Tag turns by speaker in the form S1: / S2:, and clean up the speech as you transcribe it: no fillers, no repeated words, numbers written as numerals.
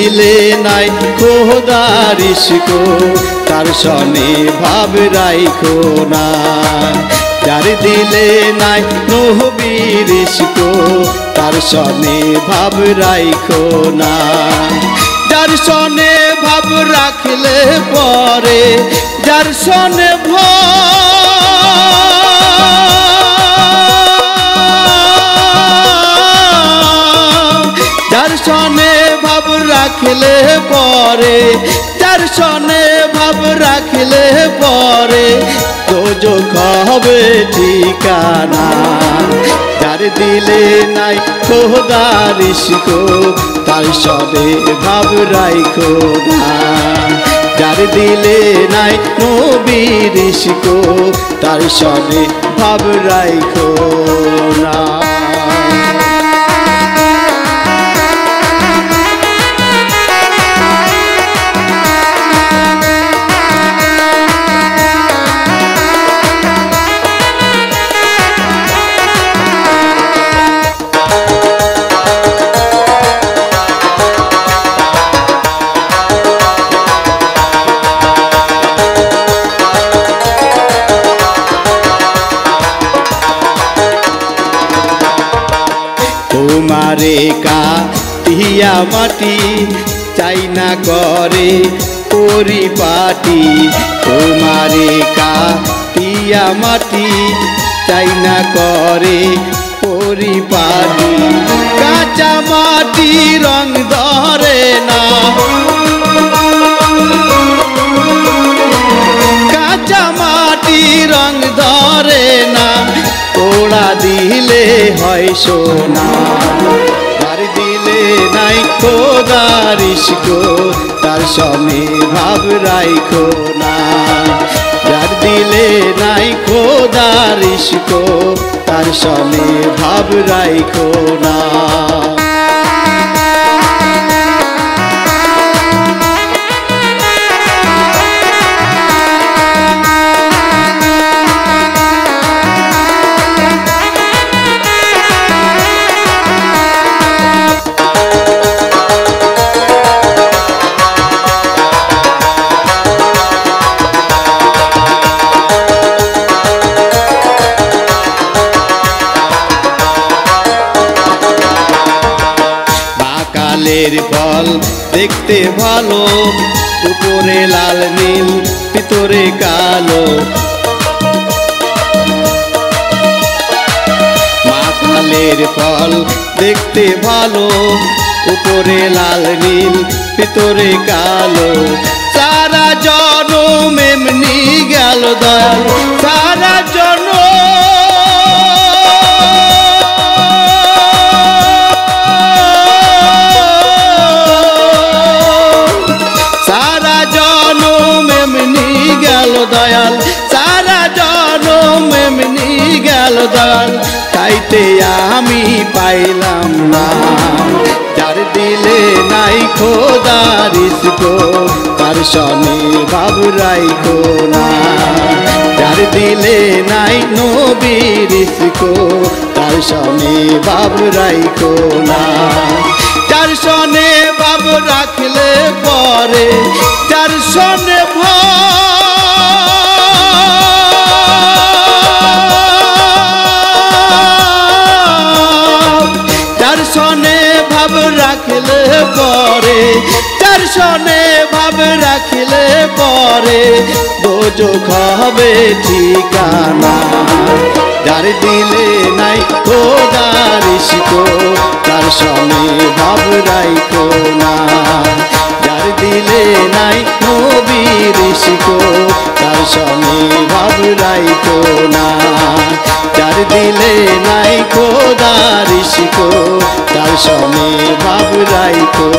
S1: দিলে নাই খোদার ইশক তার সনে ভাব রাইখো না। যার দিলে নাই নবীর ইশক তার সনে ভাব রাইখো না। যার সনে ভাব রাখলে পরে যার সনে যার সনে ভাব রাখলে পরে যার সনে ভাব রাখলে পরে দোজখ হবে ঠিকানা। যার দিলে নাই খোদার ইশক তার সনে ভাব রাইখো না। যার দিলে নাই নবীর ইশক তার সনে ভাব রাইখো না। তোমারে কাটিয়া মাটি চাই না করে পরিপাটি। তোমারে কাটিয়া মাটি চাই না করে পরিপাটি। কাঁচা মাটি রং ধরে না কাঁচা মাটি রং ধরে না পোড়া দিলে হয় সোনা। যার দিলে নাই খোদার ইশক তার সনে ভাব রাইখো না। যার দিলে নাই খোদার ইশক তার সনে ভাব রাইখো না। কালের ফল দেখতে ভালো উপরে লাল নীল ভিতরে কালো। মাকালের ফল দেখতে ভালো উপরে লাল নীল ভিতরে কালো। সারা জনম এমনি গেল দয়াল সারা জনম দয়াল সারা জনম এমনি গেল দয়াল খাইতে আমি পাইলাম না। যার দিলে নাই খোদার ইশক তার সনে ভাব রাইখো না। যার দিলে নাই নবীর ইশক তার সনে ভাব রাইখো না। যার সনে ভাব রাখলে পরে যার সনে যার সনে ভাব রাখলে পরে যার সনে ভাব রাখলে পরে দোজখ হবে ঠিকানা। যার দিলে নাই খোদার ইশক তার সনে ভাব রাইখো না। যার দিলে নাই নবীর ইশক তার সনে ভাব রাইখো না। যার দিলে নাই খোদার ইশক তার সনে ভাব রাইখো।